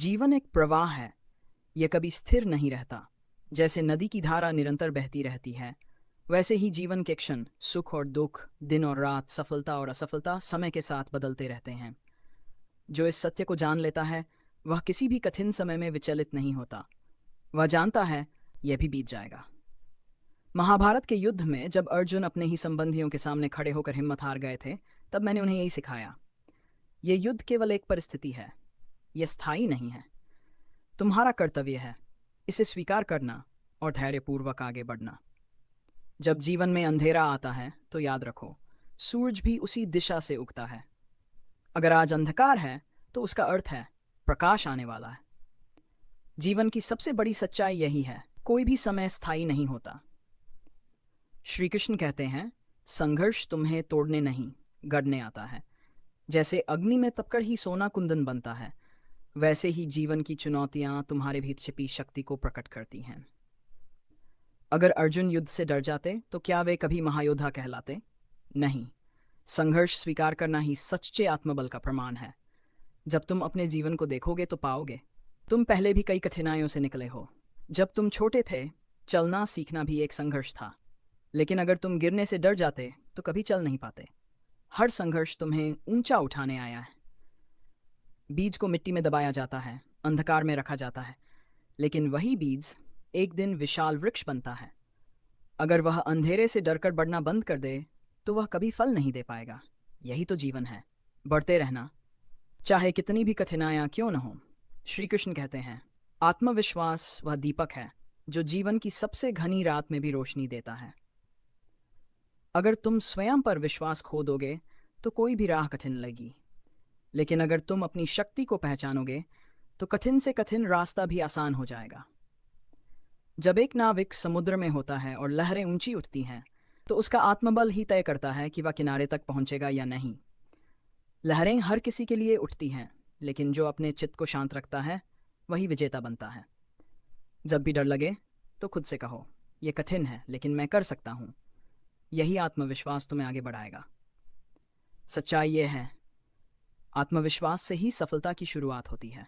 जीवन एक प्रवाह है। यह कभी स्थिर नहीं रहता। जैसे नदी की धारा निरंतर बहती रहती है, वैसे ही जीवन के क्षण, सुख और दुख, दिन और रात, सफलता और असफलता समय के साथ बदलते रहते हैं। जो इस सत्य को जान लेता है, वह किसी भी कठिन समय में विचलित नहीं होता। वह जानता है, यह भी बीत जाएगा। महाभारत के युद्ध में जब अर्जुन अपने ही संबंधियों के सामने खड़े होकर हिम्मत हार गए थे, तब मैंने उन्हें यही सिखाया। यह युद्ध केवल एक परिस्थिति है, यह स्थायी नहीं है। तुम्हारा कर्तव्य है इसे स्वीकार करना और धैर्यपूर्वक आगे बढ़ना। जब जीवन में अंधेरा आता है तो याद रखो, सूरज भी उसी दिशा से उगता है। अगर आज अंधकार है तो उसका अर्थ है प्रकाश आने वाला है। जीवन की सबसे बड़ी सच्चाई यही है, कोई भी समय स्थायी नहीं होता। श्री कृष्ण कहते हैं, संघर्ष तुम्हें तोड़ने नहीं, गढ़ने आता है। जैसे अग्नि में तपकर ही सोना कुंदन बनता है, वैसे ही जीवन की चुनौतियां तुम्हारे भीतर छिपी शक्ति को प्रकट करती हैं। अगर अर्जुन युद्ध से डर जाते तो क्या वे कभी महायोद्धा कहलाते? नहीं। संघर्ष स्वीकार करना ही सच्चे आत्मबल का प्रमाण है। जब तुम अपने जीवन को देखोगे तो पाओगे, तुम पहले भी कई कठिनाइयों से निकले हो। जब तुम छोटे थे, चलना सीखना भी एक संघर्ष था। लेकिन अगर तुम गिरने से डर जाते तो कभी चल नहीं पाते। हर संघर्ष तुम्हें ऊंचा उठाने आया है। बीज को मिट्टी में दबाया जाता है, अंधकार में रखा जाता है, लेकिन वही बीज एक दिन विशाल वृक्ष बनता है। अगर वह अंधेरे से डरकर बढ़ना बंद कर दे तो वह कभी फल नहीं दे पाएगा। यही तो जीवन है, बढ़ते रहना, चाहे कितनी भी कठिनाइयां क्यों न हो। श्री कृष्ण कहते हैं, आत्मविश्वास वह दीपक है जो जीवन की सबसे घनी रात में भी रोशनी देता है। अगर तुम स्वयं पर विश्वास खो दोगे तो कोई भी राह कठिन लगेगी, लेकिन अगर तुम अपनी शक्ति को पहचानोगे तो कठिन से कठिन रास्ता भी आसान हो जाएगा। जब एक नाविक समुद्र में होता है और लहरें ऊंची उठती हैं, तो उसका आत्मबल ही तय करता है कि वह किनारे तक पहुंचेगा या नहीं। लहरें हर किसी के लिए उठती हैं, लेकिन जो अपने चित्त को शांत रखता है वही विजेता बनता है। जब भी डर लगे तो खुद से कहो, यह कठिन है लेकिन मैं कर सकता हूं। यही आत्मविश्वास तुम्हें आगे बढ़ाएगा। सच्चाई यह है, आत्मविश्वास से ही सफलता की शुरुआत होती है।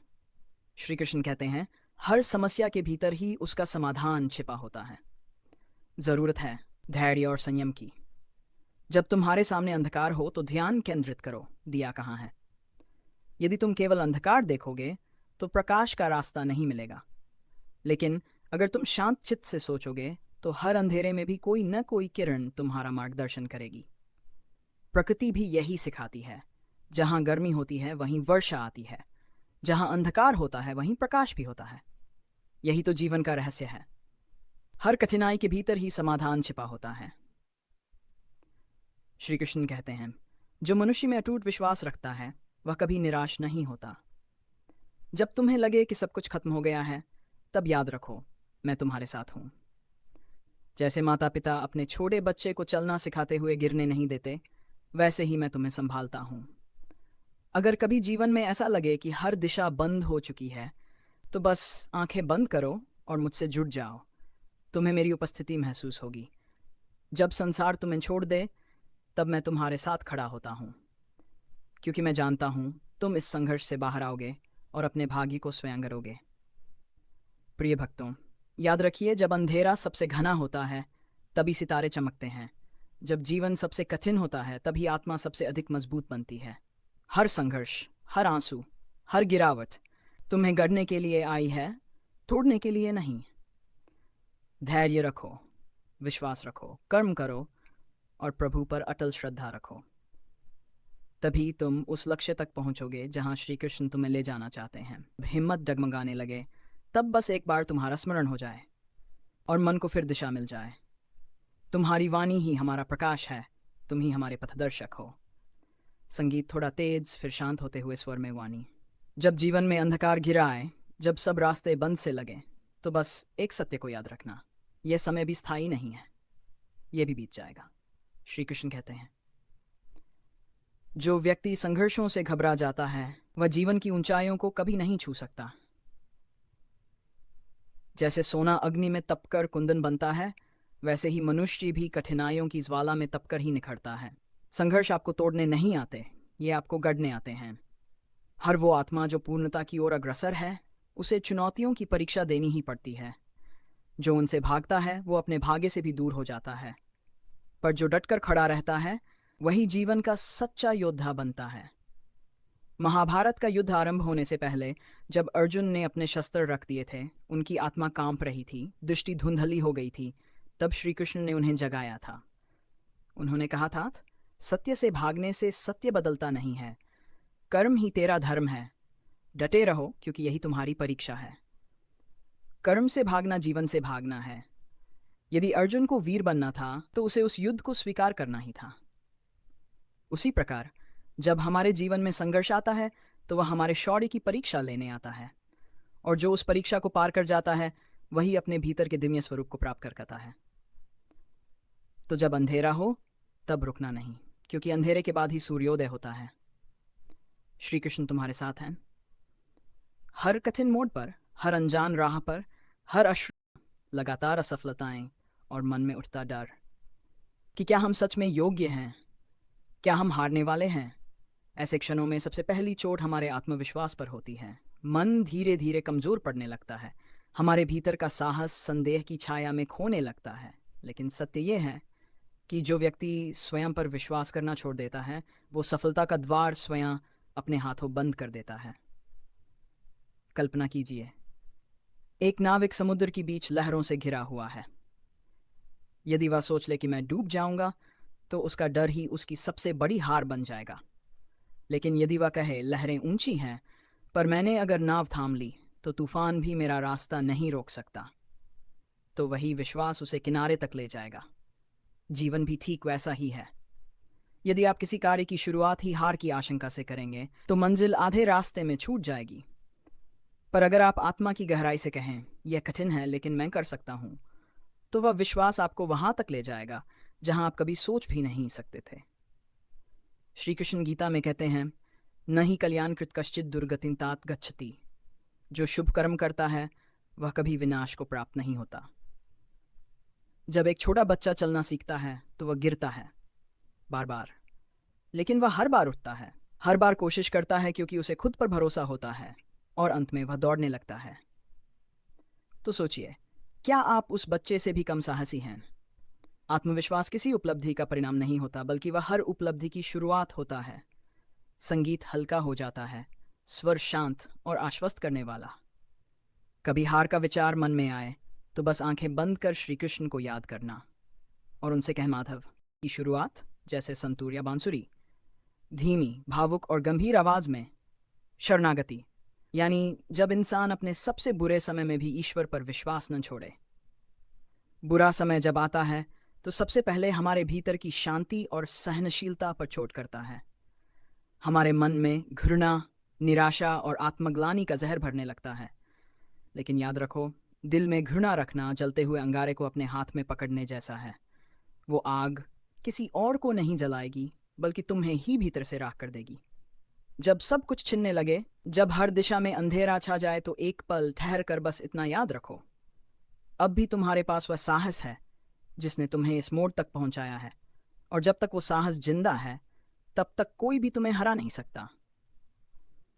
श्री कृष्ण कहते हैं, हर समस्या के भीतर ही उसका समाधान छिपा होता है। जरूरत है धैर्य और संयम की। जब तुम्हारे सामने अंधकार हो तो ध्यान केंद्रित करो, दिया कहाँ है। यदि तुम केवल अंधकार देखोगे तो प्रकाश का रास्ता नहीं मिलेगा, लेकिन अगर तुम शांत चित्त से सोचोगे तो हर अंधेरे में भी कोई न कोई किरण तुम्हारा मार्गदर्शन करेगी। प्रकृति भी यही सिखाती है, जहां गर्मी होती है वहीं वर्षा आती है, जहां अंधकार होता है वहीं प्रकाश भी होता है। यही तो जीवन का रहस्य है। हर कठिनाई के भीतर ही समाधान छिपा होता है। श्री कृष्ण कहते हैं, जो मनुष्य में अटूट विश्वास रखता है वह कभी निराश नहीं होता। जब तुम्हें लगे कि सब कुछ खत्म हो गया है, तब याद रखो, मैं तुम्हारे साथ हूं। जैसे माता पिता अपने छोटे बच्चे को चलना सिखाते हुए गिरने नहीं देते, वैसे ही मैं तुम्हें संभालता हूं। अगर कभी जीवन में ऐसा लगे कि हर दिशा बंद हो चुकी है, तो बस आंखें बंद करो और मुझसे जुड़ जाओ। तुम्हें मेरी उपस्थिति महसूस होगी। जब संसार तुम्हें छोड़ दे, तब मैं तुम्हारे साथ खड़ा होता हूं, क्योंकि मैं जानता हूं तुम इस संघर्ष से बाहर आओगे और अपने भाग्य को स्वयं करोगे। प्रिय भक्तों, याद रखिए, जब अंधेरा सबसे घना होता है तभी सितारे चमकते हैं। जब जीवन सबसे कठिन होता है तभी आत्मा सबसे अधिक मजबूत बनती है। हर संघर्ष, हर आंसू, हर गिरावट तुम्हें गढ़ने के लिए आई है, तोड़ने के लिए नहीं। धैर्य रखो, विश्वास रखो, कर्म करो और प्रभु पर अटल श्रद्धा रखो। तभी तुम उस लक्ष्य तक पहुंचोगे जहां श्री कृष्ण तुम्हें ले जाना चाहते हैं। हिम्मत डगमगाने लगे, तब बस एक बार तुम्हारा स्मरण हो जाए और मन को फिर दिशा मिल जाए। तुम्हारी वाणी ही हमारा प्रकाश है, तुम ही हमारे पथदर्शक हो। संगीत थोड़ा तेज, फिर शांत होते हुए स्वर में वाणी। जब जीवन में अंधकार घिरा आए, जब सब रास्ते बंद से लगे, तो बस एक सत्य को याद रखना, यह समय भी स्थायी नहीं है, यह भी बीत जाएगा। श्री कृष्ण कहते हैं, जो व्यक्ति संघर्षों से घबरा जाता है वह जीवन की ऊंचाइयों को कभी नहीं छू सकता। जैसे सोना अग्नि में तपकर कुंदन बनता है, वैसे ही मनुष्य भी कठिनाइयों की ज्वाला में तपकर ही निखरता है। संघर्ष आपको तोड़ने नहीं आते, ये आपको गढ़ने आते हैं। हर वो आत्मा जो पूर्णता की ओर अग्रसर है, उसे चुनौतियों की परीक्षा देनी ही पड़ती है। जो उनसे भागता है वो अपने भाग्य से भी दूर हो जाता है, पर जो डटकर खड़ा रहता है वही जीवन का सच्चा योद्धा बनता है। महाभारत का युद्ध आरंभ होने से पहले, जब अर्जुन ने अपने शस्त्र रख दिए थे, उनकी आत्मा कांप रही थी, दृष्टि धुंधली हो गई थी, तब श्री कृष्ण ने उन्हें जगाया था। उन्होंने कहा था, सत्य से भागने से सत्य बदलता नहीं है, कर्म ही तेरा धर्म है। डटे रहो, क्योंकि यही तुम्हारी परीक्षा है। कर्म से भागना जीवन से भागना है। यदि अर्जुन को वीर बनना था तो उसे उस युद्ध को स्वीकार करना ही था। उसी प्रकार जब हमारे जीवन में संघर्ष आता है तो वह हमारे शौर्य की परीक्षा लेने आता है, और जो उस परीक्षा को पार कर जाता है वही अपने भीतर के दिव्य स्वरूप को प्राप्त करता है। तो जब अंधेरा हो तब रुकना नहीं, क्योंकि अंधेरे के बाद ही सूर्योदय होता है। श्री कृष्ण तुम्हारे साथ हैं। हर कठिन मोड़ पर, हर अनजान राह पर, हर अश्रु, लगातार असफलताएं और मन में उठता डर कि क्या हम सच में योग्य हैं, क्या हम हारने वाले हैं। ऐसे क्षणों में सबसे पहली चोट हमारे आत्मविश्वास पर होती है। मन धीरे धीरे कमजोर पड़ने लगता है, हमारे भीतर का साहस संदेह की छाया में खोने लगता है। लेकिन सत्य यह है कि जो व्यक्ति स्वयं पर विश्वास करना छोड़ देता है, वो सफलता का द्वार स्वयं अपने हाथों बंद कर देता है। कल्पना कीजिए, एक नाविक समुद्र के बीच लहरों से घिरा हुआ है। यदि वह सोच ले कि मैं डूब जाऊंगा, तो उसका डर ही उसकी सबसे बड़ी हार बन जाएगा। लेकिन यदि वह कहे, लहरें ऊंची हैं, पर मैंने अगर नाव थाम ली तो तूफान भी मेरा रास्ता नहीं रोक सकता, तो वही विश्वास उसे किनारे तक ले जाएगा। जीवन भी ठीक वैसा ही है। यदि आप किसी कार्य की शुरुआत ही हार की आशंका से करेंगे तो मंजिल आधे रास्ते में छूट जाएगी। पर अगर आप आत्मा की गहराई से कहें, यह कठिन है लेकिन मैं कर सकता हूं, तो वह विश्वास आपको वहां तक ले जाएगा जहां आप कभी सोच भी नहीं सकते थे। श्री कृष्ण गीता में कहते हैं, न ही कल्याणकृत कश्चित दुर्गतिं तात गच्छति। जो शुभ कर्म करता है वह कभी विनाश को प्राप्त नहीं होता। जब एक छोटा बच्चा चलना सीखता है तो वह गिरता है बार बार, लेकिन वह हर बार उठता है, हर बार कोशिश करता है, क्योंकि उसे खुद पर भरोसा होता है, और अंत में वह दौड़ने लगता है। तो सोचिए, क्या आप उस बच्चे से भी कम साहसी हैं? आत्मविश्वास किसी उपलब्धि का परिणाम नहीं होता, बल्कि वह हर उपलब्धि की शुरुआत होता है। संगीत हल्का हो जाता है, स्वर शांत और आश्वस्त करने वाला। कभी हार का विचार मन में आए तो बस आंखें बंद कर श्री कृष्ण को याद करना और उनसे कह, माधव। की शुरुआत जैसे संतूर या बांसुरी, धीमी, भावुक और गंभीर आवाज में। शरणागति यानी जब इंसान अपने सबसे बुरे समय में भी ईश्वर पर विश्वास न छोड़े। बुरा समय जब आता है तो सबसे पहले हमारे भीतर की शांति और सहनशीलता पर चोट करता है। हमारे मन में घृणा, निराशा और आत्मग्लानि का जहर भरने लगता है। लेकिन याद रखो, दिल में घृणा रखना जलते हुए अंगारे को अपने हाथ में पकड़ने जैसा है। वो आग किसी और को नहीं जलाएगी, बल्कि तुम्हें ही भीतर से राख कर देगी। जब सब कुछ छिनने लगे, जब हर दिशा में अंधेरा छा जाए, तो एक पल ठहर कर बस इतना याद रखो, अब भी तुम्हारे पास वह साहस है जिसने तुम्हें इस मोड़ तक पहुंचाया है, और जब तक वो साहस जिंदा है तब तक कोई भी तुम्हें हरा नहीं सकता।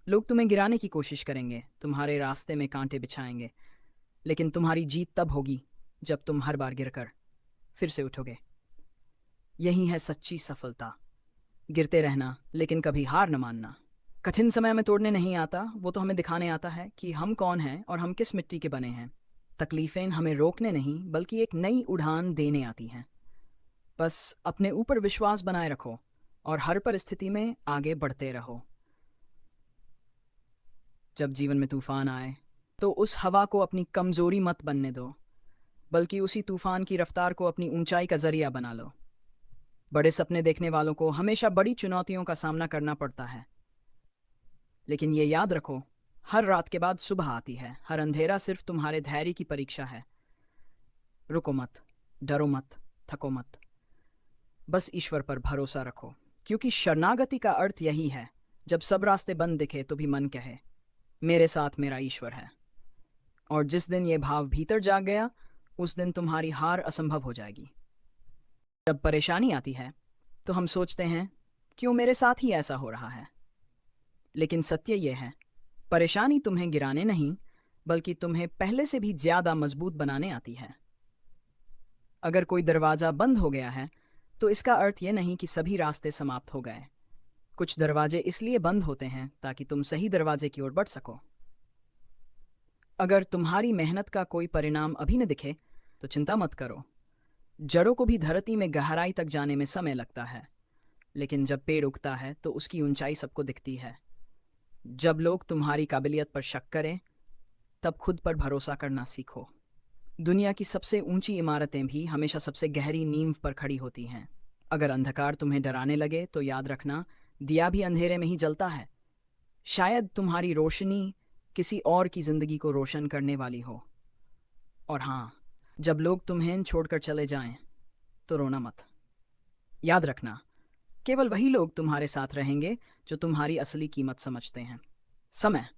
लोग तुम्हें गिराने की कोशिश करेंगे, तुम्हारे रास्ते में कांटे बिछाएंगे, लेकिन तुम्हारी जीत तब होगी जब तुम हर बार गिरकर फिर से उठोगे। यही है सच्ची सफलता, गिरते रहना लेकिन कभी हार न मानना। कठिन समय में तोड़ने नहीं आता, वो तो हमें दिखाने आता है कि हम कौन हैं और हम किस मिट्टी के बने हैं। तकलीफें हमें रोकने नहीं, बल्कि एक नई उड़ान देने आती हैं। बस अपने ऊपर विश्वास बनाए रखो और हर परिस्थिति में आगे बढ़ते रहो। जब जीवन में तूफान आए तो उस हवा को अपनी कमजोरी मत बनने दो, बल्कि उसी तूफान की रफ्तार को अपनी ऊंचाई का जरिया बना लो। बड़े सपने देखने वालों को हमेशा बड़ी चुनौतियों का सामना करना पड़ता है, लेकिन ये याद रखो, हर रात के बाद सुबह आती है। हर अंधेरा सिर्फ तुम्हारे धैर्य की परीक्षा है। रुको मत, डरो मत, थको मत, बस ईश्वर पर भरोसा रखो, क्योंकि शरणागति का अर्थ यही है, जब सब रास्ते बंद दिखे तो भी मन कहे, मेरे साथ मेरा ईश्वर है। और जिस दिन ये भाव भीतर जाग गया, उस दिन तुम्हारी हार असंभव हो जाएगी। जब परेशानी आती है तो हम सोचते हैं, क्यों मेरे साथ ही ऐसा हो रहा है। लेकिन सत्य यह है, परेशानी तुम्हें गिराने नहीं, बल्कि तुम्हें पहले से भी ज्यादा मजबूत बनाने आती है। अगर कोई दरवाजा बंद हो गया है, तो इसका अर्थ यह नहीं कि सभी रास्ते समाप्त हो गए। कुछ दरवाजे इसलिए बंद होते हैं ताकि तुम सही दरवाजे की ओर बढ़ सको। अगर तुम्हारी मेहनत का कोई परिणाम अभी न दिखे, तो चिंता मत करो। जड़ों को भी धरती में गहराई तक जाने में समय लगता है, लेकिन जब पेड़ उगता है तो उसकी ऊंचाई सबको दिखती है। जब लोग तुम्हारी काबिलियत पर शक करें, तब खुद पर भरोसा करना सीखो। दुनिया की सबसे ऊंची इमारतें भी हमेशा सबसे गहरी नींव पर खड़ी होती हैं। अगर अंधकार तुम्हें डराने लगे, तो याद रखना, दिया भी अंधेरे में ही जलता है। शायद तुम्हारी रोशनी किसी और की जिंदगी को रोशन करने वाली हो। और हाँ, जब लोग तुम्हें छोड़कर चले जाएं, तो रोना मत। याद रखना, केवल वही लोग तुम्हारे साथ रहेंगे जो तुम्हारी असली कीमत समझते हैं। समय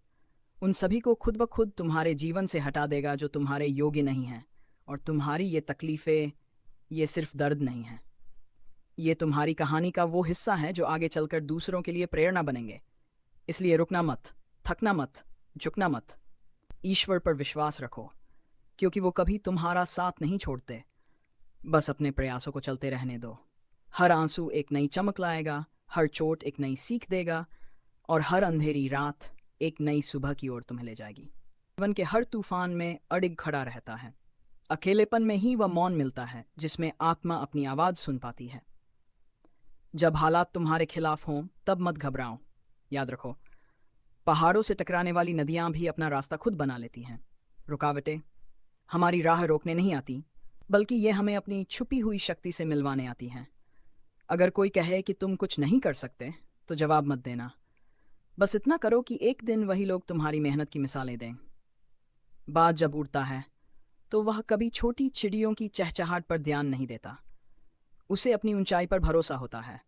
उन सभी को खुद ब खुद तुम्हारे जीवन से हटा देगा जो तुम्हारे योग्य नहीं हैं। और तुम्हारी ये तकलीफ़ें, ये सिर्फ दर्द नहीं है, ये तुम्हारी कहानी का वो हिस्सा है जो आगे चलकर दूसरों के लिए प्रेरणा बनेंगे। इसलिए रुकना मत, थकना मत, झुकना मत। ईश्वर पर विश्वास रखो, क्योंकि वो कभी तुम्हारा साथ नहीं छोड़ते। बस अपने प्रयासों को चलते रहने दो। हर आंसू एक नई चमक लाएगा, हर चोट एक नई सीख देगा, और हर अंधेरी रात एक नई सुबह की ओर तुम्हें ले जाएगी। जीवन के हर तूफान में अडिग खड़ा रहता है। अकेलेपन में ही वह मौन मिलता है जिसमें आत्मा अपनी आवाज सुन पाती है। जब हालात तुम्हारे खिलाफ हों, तब मत घबराओ। याद रखो, पहाड़ों से टकराने वाली नदियां भी अपना रास्ता खुद बना लेती हैं। रुकावटें हमारी राह रोकने नहीं आती, बल्कि ये हमें अपनी छुपी हुई शक्ति से मिलवाने आती हैं। अगर कोई कहे कि तुम कुछ नहीं कर सकते, तो जवाब मत देना। बस इतना करो कि एक दिन वही लोग तुम्हारी मेहनत की मिसालें दें। बाज जब उड़ता है, तो वह कभी छोटी चिड़ियों की चहचहाट पर ध्यान नहीं देता। उसे अपनी ऊंचाई पर भरोसा होता है।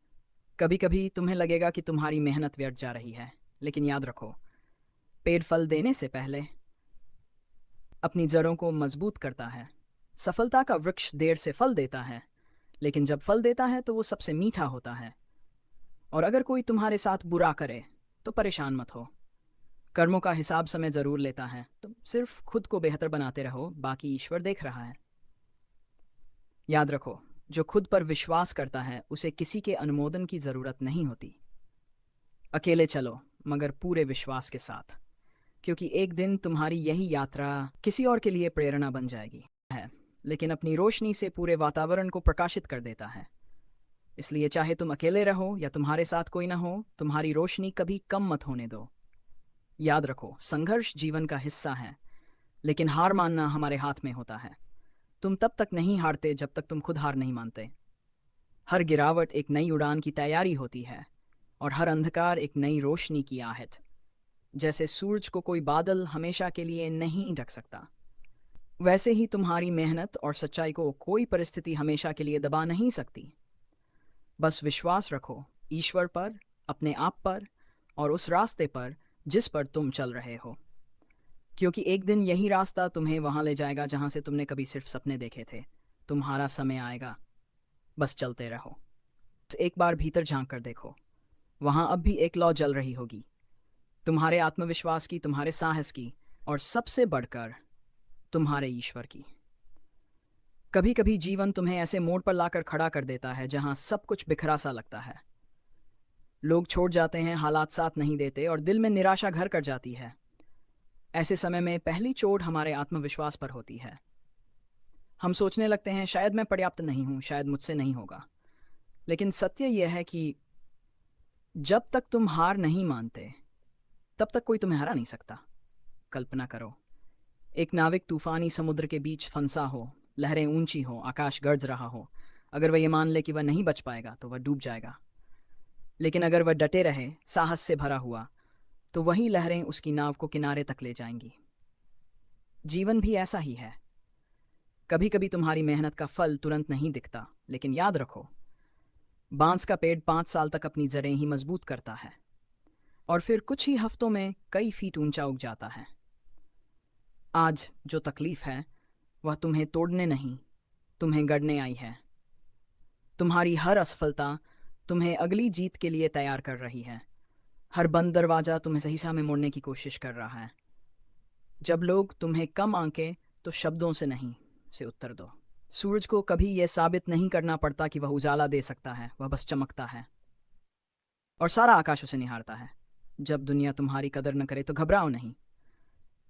कभी कभी तुम्हें लगेगा कि तुम्हारी मेहनत व्यर्थ जा रही है, लेकिन याद रखो, पेड़ फल देने से पहले अपनी जड़ों को मजबूत करता है। सफलता का वृक्ष देर से फल देता है, लेकिन जब फल देता है तो वो सबसे मीठा होता है। और अगर कोई तुम्हारे साथ बुरा करे, तो परेशान मत हो। कर्मों का हिसाब समय जरूर लेता है। तुम सिर्फ खुद को बेहतर बनाते रहो, बाकी ईश्वर देख रहा है। याद रखो, जो खुद पर विश्वास करता है उसे किसी के अनुमोदन की जरूरत नहीं होती। अकेले चलो, मगर पूरे विश्वास के साथ, क्योंकि एक दिन तुम्हारी यही यात्रा किसी और के लिए प्रेरणा बन जाएगी है, लेकिन अपनी रोशनी से पूरे वातावरण को प्रकाशित कर देता है। इसलिए चाहे तुम अकेले रहो या तुम्हारे साथ कोई ना हो, तुम्हारी रोशनी कभी कम मत होने दो। याद रखो, संघर्ष जीवन का हिस्सा है, लेकिन हार मानना हमारे हाथ में होता है। तुम तब तक नहीं हारते जब तक तुम खुद हार नहीं मानते। हर गिरावट एक नई उड़ान की तैयारी होती है, और हर अंधकार एक नई रोशनी की आहट। जैसे सूरज को कोई बादल हमेशा के लिए नहीं ढक सकता, वैसे ही तुम्हारी मेहनत और सच्चाई को कोई परिस्थिति हमेशा के लिए दबा नहीं सकती। बस विश्वास रखो, ईश्वर पर, अपने आप पर, और उस रास्ते पर जिस पर तुम चल रहे हो, क्योंकि एक दिन यही रास्ता तुम्हें वहां ले जाएगा जहां से तुमने कभी सिर्फ सपने देखे थे। तुम्हारा समय आएगा, बस चलते रहो। एक बार भीतर झांक कर देखो, वहां अब भी एक लौ जल रही होगी, तुम्हारे आत्मविश्वास की, तुम्हारे साहस की, और सबसे बढ़कर तुम्हारे ईश्वर की। कभी कभी जीवन तुम्हें ऐसे मोड़ पर लाकर खड़ा कर देता है जहां सब कुछ बिखरा सा लगता है। लोग छोड़ जाते हैं, हालात साथ नहीं देते, और दिल में निराशा घर कर जाती है। ऐसे समय में पहली चोट हमारे आत्मविश्वास पर होती है। हम सोचने लगते हैं, शायद मैं पर्याप्त नहीं हूं, शायद मुझसे नहीं होगा। लेकिन सत्य यह है कि जब तक तुम हार नहीं मानते, तब तक कोई तुम्हें हरा नहीं सकता। कल्पना करो, एक नाविक तूफानी समुद्र के बीच फंसा हो, लहरें ऊंची हो, आकाश गरज रहा हो। अगर वह ये मान ले कि वह नहीं बच पाएगा, तो वह डूब जाएगा। लेकिन अगर वह डटे रहे, साहस से भरा हुआ, तो वही लहरें उसकी नाव को किनारे तक ले जाएंगी। जीवन भी ऐसा ही है। कभी कभी तुम्हारी मेहनत का फल तुरंत नहीं दिखता, लेकिन याद रखो, बांस का पेड़ 5 साल तक अपनी जड़ें ही मजबूत करता है, और फिर कुछ ही हफ्तों में कई फीट ऊंचा उग जाता है। आज जो तकलीफ है, वह तुम्हें तोड़ने नहीं, तुम्हें गढ़ने आई है। तुम्हारी हर असफलता तुम्हें अगली जीत के लिए तैयार कर रही है। हर बंद दरवाजा तुम्हें सही समय मोड़ने की कोशिश कर रहा है। जब लोग तुम्हें कम आंके तो शब्दों से नहीं, से उत्तर दो। सूरज को कभी यह साबित नहीं करना पड़ता कि वह उजाला दे सकता है, वह बस चमकता है और सारा आकाश उसे निहारता है। जब दुनिया तुम्हारी कदर न करे तो घबराओ नहीं।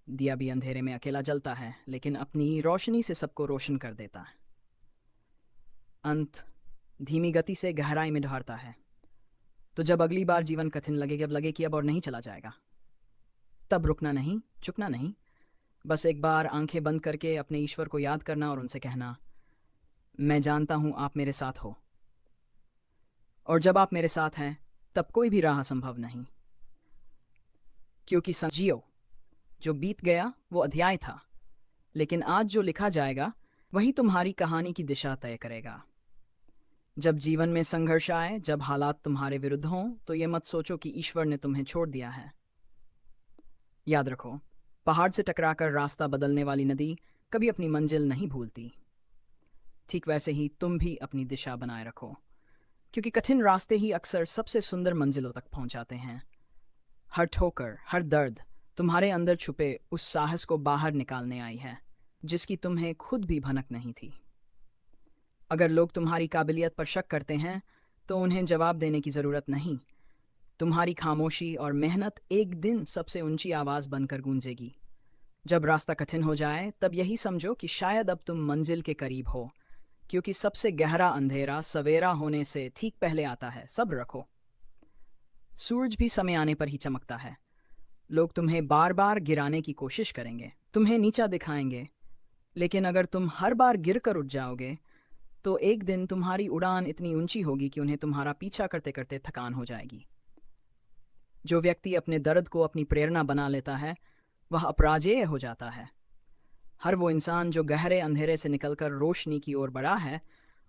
दिया भी अंधेरे में अकेला जलता है, लेकिन अपनी रोशनी से सबको रोशन कर देता है। अंत धीमी गति से गहराई में ढारता है। तो जब अगली बार जीवन कठिन लगे, जब लगे कि अब और नहीं चला जाएगा, तब रुकना नहीं, चुकना नहीं, बस एक बार आंखें बंद करके अपने ईश्वर को याद करना और उनसे कहना, मैं जानता हूं आप मेरे साथ हो, और जब आप मेरे साथ हैं तब कोई भी राह संभव नहीं। क्योंकि जियो, जो बीत गया वो अध्याय था, लेकिन आज जो लिखा जाएगा वही तुम्हारी कहानी की दिशा तय करेगा। जब जीवन में संघर्ष आए, जब हालात तुम्हारे विरुद्ध हों, तो ये मत सोचो कि ईश्वर ने तुम्हें छोड़ दिया है। याद रखो, पहाड़ से टकराकर रास्ता बदलने वाली नदी कभी अपनी मंजिल नहीं भूलती। ठीक वैसे ही तुम भी अपनी दिशा बनाए रखो, क्योंकि कठिन रास्ते ही अक्सर सबसे सुंदर मंजिलों तक पहुंचाते हैं। हर ठोकर, हर दर्द तुम्हारे अंदर छुपे उस साहस को बाहर निकालने आई है, जिसकी तुम्हें खुद भी भनक नहीं थी। अगर लोग तुम्हारी काबिलियत पर शक करते हैं, तो उन्हें जवाब देने की ज़रूरत नहीं। तुम्हारी खामोशी और मेहनत एक दिन सबसे ऊंची आवाज़ बनकर गूंजेगी। जब रास्ता कठिन हो जाए, तब यही समझो कि शायद अब तुम मंजिल के करीब हो, क्योंकि सबसे गहरा अंधेरा सवेरा होने से ठीक पहले आता है। सब्र रखो, सूरज भी समय आने पर ही चमकता है। लोग तुम्हें बार बार गिराने की कोशिश करेंगे, तुम्हें नीचा दिखाएंगे, लेकिन अगर तुम हर बार गिर कर उठ जाओगे, तो एक दिन तुम्हारी उड़ान इतनी ऊंची होगी कि उन्हें तुम्हारा पीछा करते करते थकान हो जाएगी। जो व्यक्ति अपने दर्द को अपनी प्रेरणा बना लेता है, वह अपराजेय हो जाता है। हर वो इंसान जो गहरे अंधेरे से निकलकर रोशनी की ओर बढ़ा है,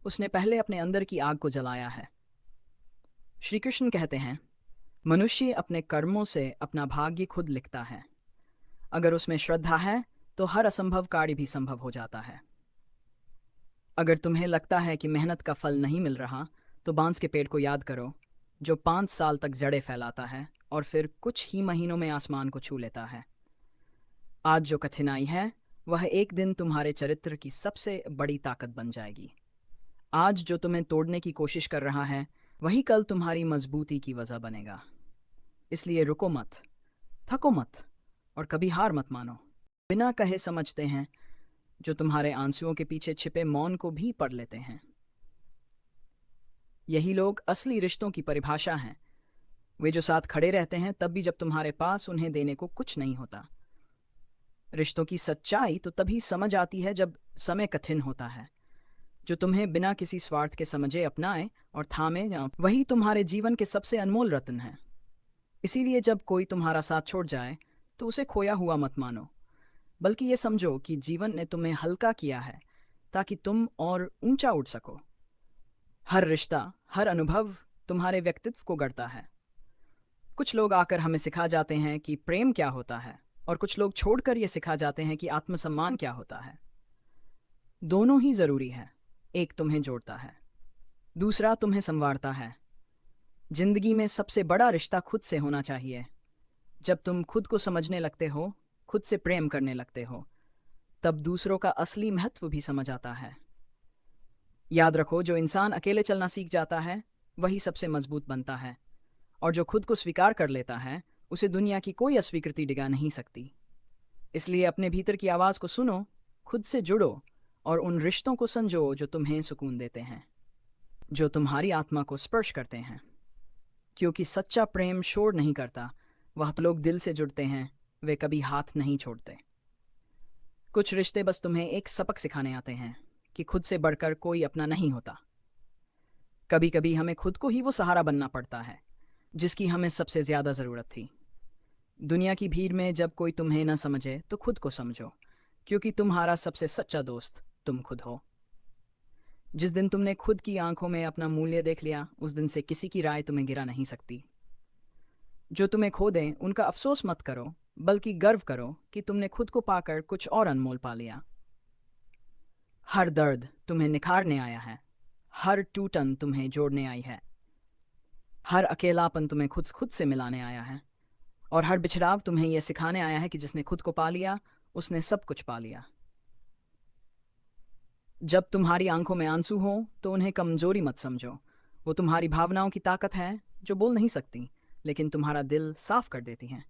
उसने पहले अपने अंदर की आग को जलाया है। श्री कृष्ण कहते हैं, मनुष्य अपने कर्मों से अपना भाग्य खुद लिखता है। अगर उसमें श्रद्धा है तो हर असंभव कार्य भी संभव हो जाता है। अगर तुम्हें लगता है कि मेहनत का फल नहीं मिल रहा, तो बांस के पेड़ को याद करो, जो 5 साल तक जड़ें फैलाता है और फिर कुछ ही महीनों में आसमान को छू लेता है। आज जो कठिनाई है, वह एक दिन तुम्हारे चरित्र की सबसे बड़ी ताकत बन जाएगी। आज जो तुम्हें तोड़ने की कोशिश कर रहा है, वही कल तुम्हारी मजबूती की वजह बनेगा। इसलिए रुको मत, थको मत, और कभी हार मत मानो। बिना कहे समझते हैं, जो तुम्हारे आंसुओं के पीछे छिपे मौन को भी पढ़ लेते हैं। यही लोग असली रिश्तों की परिभाषा हैं। वे जो साथ खड़े रहते हैं तब भी जब तुम्हारे पास उन्हें देने को कुछ नहीं होता। रिश्तों की सच्चाई तो तभी समझ आती है जब समय कठिन होता है। जो तुम्हें बिना किसी स्वार्थ के समझे, अपनाए और थामे, वही तुम्हारे जीवन के सबसे अनमोल रत्न है। इसीलिए जब कोई तुम्हारा साथ छोड़ जाए, तो उसे खोया हुआ मत मानो, बल्कि ये समझो कि जीवन ने तुम्हें हल्का किया है ताकि तुम और ऊंचा उठ सको। हर रिश्ता, हर अनुभव तुम्हारे व्यक्तित्व को गढ़ता है। कुछ लोग आकर हमें सिखा जाते हैं कि प्रेम क्या होता है, और कुछ लोग छोड़कर ये सिखा जाते हैं कि आत्मसम्मान क्या होता है। दोनों ही जरूरी है। एक तुम्हें जोड़ता है, दूसरा तुम्हें संवारता है। जिंदगी में सबसे बड़ा रिश्ता खुद से होना चाहिए। जब तुम खुद को समझने लगते हो, खुद से प्रेम करने लगते हो, तब दूसरों का असली महत्व भी समझ आता है। याद रखो, जो इंसान अकेले चलना सीख जाता है, वही सबसे मजबूत बनता है, और जो खुद को स्वीकार कर लेता है, उसे दुनिया की कोई अस्वीकृति डिगा नहीं सकती। इसलिए अपने भीतर की आवाज़ को सुनो, खुद से जुड़ो, और उन रिश्तों को संजो जो तुम्हें सुकून देते हैं, जो तुम्हारी आत्मा को स्पर्श करते हैं। क्योंकि सच्चा प्रेम शोर नहीं करता, वह लोग दिल से जुड़ते हैं, वे कभी हाथ नहीं छोड़ते। कुछ रिश्ते बस तुम्हें एक सबक सिखाने आते हैं कि खुद से बढ़कर कोई अपना नहीं होता। कभी कभी हमें खुद को ही वो सहारा बनना पड़ता है जिसकी हमें सबसे ज्यादा जरूरत थी। दुनिया की भीड़ में जब कोई तुम्हें न समझे, तो खुद को समझो, क्योंकि तुम्हारा सबसे सच्चा दोस्त तुम खुद हो। जिस दिन तुमने खुद की आंखों में अपना मूल्य देख लिया, उस दिन से किसी की राय तुम्हें गिरा नहीं सकती। जो तुम्हें खो दें, उनका अफसोस मत करो, बल्कि गर्व करो कि तुमने खुद को पाकर कुछ और अनमोल पा लिया। हर दर्द तुम्हें निखारने आया है, हर टूटन तुम्हें जोड़ने आई है। हर अकेलापन तुम्हें खुद खुद से मिलाने आया है, और हर बिछड़ाव तुम्हें यह सिखाने आया है कि जिसने खुद को पा लिया उसने सब कुछ पा लिया। जब तुम्हारी आंखों में आंसू हो तो उन्हें कमजोरी मत समझो। वो तुम्हारी भावनाओं की ताकत है, जो बोल नहीं सकती लेकिन तुम्हारा दिल साफ कर देती हैं।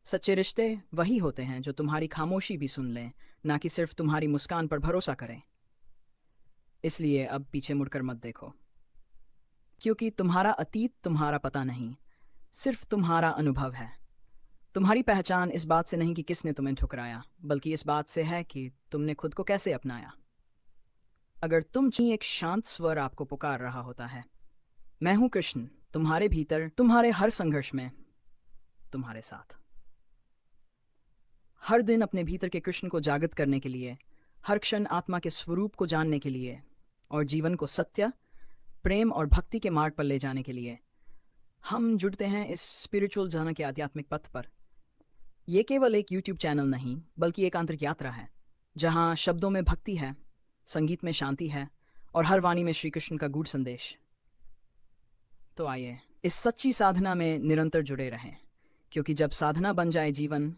सच्चे रिश्ते वही होते हैं जो तुम्हारी खामोशी भी सुन लें, ना कि सिर्फ तुम्हारी मुस्कान पर भरोसा करें। इसलिए अब पीछे मुड़कर मत देखो, क्योंकि तुम्हारा अतीत तुम्हारा पता नहीं, सिर्फ तुम्हारा अनुभव है। तुम्हारी पहचान इस बात से नहीं कि किसने तुम्हें ठुकराया, बल्कि इस बात से है कि तुमने खुद को कैसे अपनाया। अगर तुम चाहिए, एक शांत स्वर आपको पुकार रहा होता है, मैं हूं कृष्ण, तुम्हारे भीतर, तुम्हारे हर संघर्ष में, तुम्हारे साथ। हर दिन अपने भीतर के कृष्ण को जागृत करने के लिए, हर क्षण आत्मा के स्वरूप को जानने के लिए, और जीवन को सत्य, प्रेम और भक्ति के मार्ग पर ले जाने के लिए हम जुड़ते हैं इस स्पिरिचुअल जर्नी के आध्यात्मिक पथ पर। यह केवल एक यूट्यूब चैनल नहीं, बल्कि एक आंतरिक यात्रा है, जहां शब्दों में भक्ति है, संगीत में शांति है, और हर वाणी में श्री कृष्ण का गूढ़ संदेश। तो आइए इस सच्ची साधना में निरंतर जुड़े रहें, क्योंकि जब साधना बन जाए जीवन,